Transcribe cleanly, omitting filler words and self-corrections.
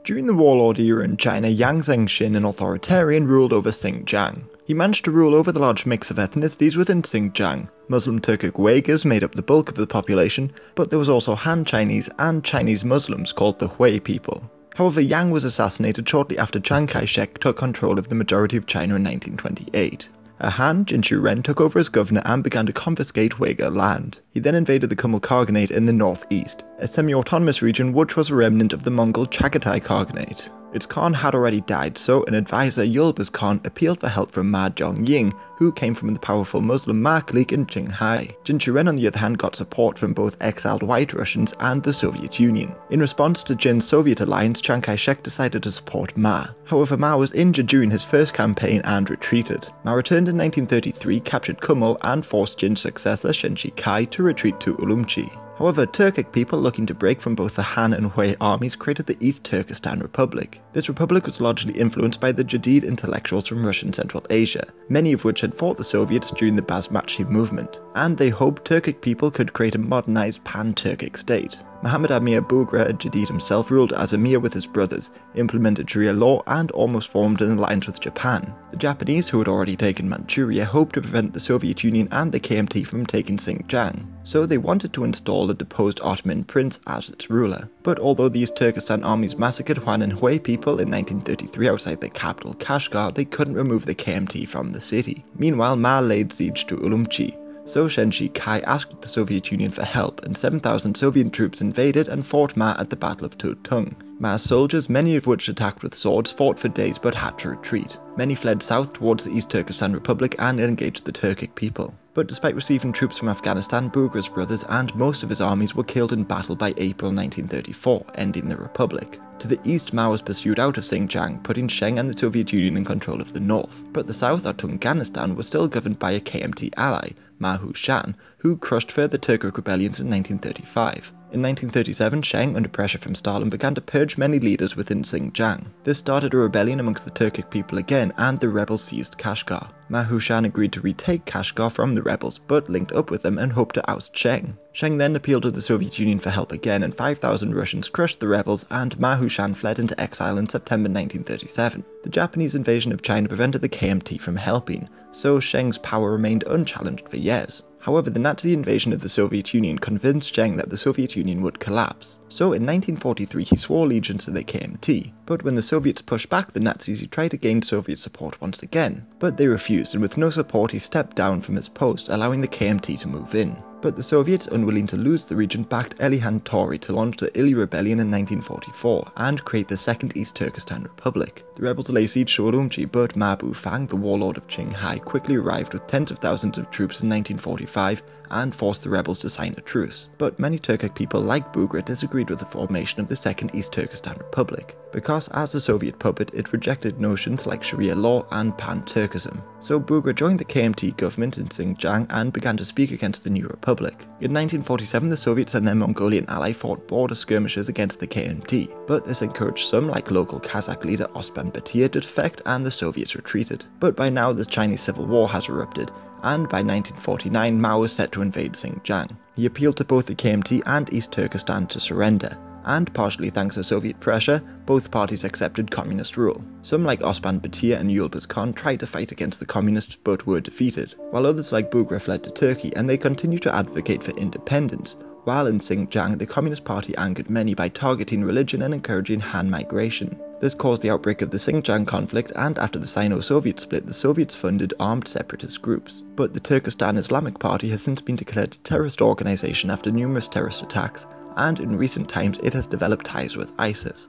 During the warlord era in China, Yang Zhengxin, an authoritarian, ruled over Xinjiang. He managed to rule over the large mix of ethnicities within Xinjiang. Muslim Turkic Uyghurs made up the bulk of the population, but there was also Han Chinese and Chinese Muslims called the Hui people. However, Yang was assassinated shortly after Chiang Kai-shek took control of the majority of China in 1928. A Han, Jin took over as governor and began to confiscate Uyghur land. He then invaded the Kumul Khaganate in the northeast, a semi-autonomous region which was a remnant of the Mongol Chagatai Khaganate. Its Khan had already died, so an advisor, Yulbaz Khan, appealed for help from Ma Zhongying, who came from the powerful Muslim Ma clique in Qinghai. Jin on the other hand got support from both exiled White Russians and the Soviet Union. In response to Jin's Soviet alliance, Chiang Kai-shek decided to support Ma. However, Ma was injured during his first campaign and retreated. Ma returned in 1933, captured Kumul and forced Jin's successor, Shenshi Kai, to retreat to Urumqi. However, Turkic people looking to break from both the Han and Hui armies created the East Turkestan Republic. This republic was largely influenced by the Jadid intellectuals from Russian Central Asia, many of which had fought the Soviets during the Basmachi movement, and they hoped Turkic people could create a modernized pan-Turkic state. Muhammad Amir Bugra Jadid himself ruled as Emir with his brothers, implemented Sharia law, and almost formed an alliance with Japan. The Japanese, who had already taken Manchuria, hoped to prevent the Soviet Union and the KMT from taking Xinjiang, so they wanted to install a deposed Ottoman prince as its ruler. But although these Turkestan armies massacred Han and Hui people in 1933 outside the capital Kashgar, they couldn't remove the KMT from the city. Meanwhile, Ma laid siege to Urumqi. So Shenshi Kai asked the Soviet Union for help, and 7,000 Soviet troops invaded and fought Ma at the Battle of Tutung. Ma's soldiers, many of which attacked with swords, fought for days but had to retreat. Many fled south towards the East Turkestan Republic and engaged the Turkic people. But despite receiving troops from Afghanistan, Bugra's brothers and most of his armies were killed in battle by April 1934, ending the republic. To the east, Ma was pursued out of Xinjiang, putting Sheng and the Soviet Union in control of the north. But the south, or Tunganistan, was still governed by a KMT ally, Ma Hushan, who crushed further Turkic rebellions in 1935. In 1937, Sheng, under pressure from Stalin, began to purge many leaders within Xinjiang. This started a rebellion amongst the Turkic people again, and the rebels seized Kashgar. Ma Hushan agreed to retake Kashgar from the rebels, but linked up with them and hoped to oust Sheng. Sheng then appealed to the Soviet Union for help again, and 5,000 Russians crushed the rebels, and Ma Hushan fled into exile in September 1937. The Japanese invasion of China prevented the KMT from helping, so Sheng's power remained unchallenged for years. However, the Nazi invasion of the Soviet Union convinced Jiang that the Soviet Union would collapse. So in 1943 he swore allegiance to the KMT, but when the Soviets pushed back the Nazis he tried to gain Soviet support once again. But they refused, and with no support he stepped down from his post, allowing the KMT to move in. But the Soviets, unwilling to lose the region, backed Elihan Tori to launch the Ili Rebellion in 1944 and create the Second East Turkestan Republic. The rebels lay siege to Urumqi, but Ma Bufang, the warlord of Qinghai, quickly arrived with tens of thousands of troops in 1945 and forced the rebels to sign a truce. But many Turkic people like Bugra disagreed with the formation of the Second East Turkestan Republic, because as a Soviet puppet it rejected notions like Sharia law and Pan-Turkism. So Bugra joined the KMT government in Xinjiang and began to speak against the new republic. In 1947 the Soviets and their Mongolian ally fought border skirmishes against the KMT, but this encouraged some, like local Kazakh leader Osman Batir, to defect and the Soviets retreated. But by now the Chinese Civil War has erupted, and by 1949 Mao was set to invade Xinjiang. He appealed to both the KMT and East Turkestan to surrender, and partially thanks to Soviet pressure, both parties accepted communist rule. Some like Osman Batir and Yulbaz Khan tried to fight against the communists but were defeated, while others like Bugra fled to Turkey, and they continued to advocate for independence. While in Xinjiang, the Communist Party angered many by targeting religion and encouraging Han migration. This caused the outbreak of the Xinjiang conflict, and after the Sino-Soviet split, the Soviets funded armed separatist groups. But the Turkestan Islamic Party has since been declared a terrorist organization after numerous terrorist attacks, and in recent times it has developed ties with ISIS.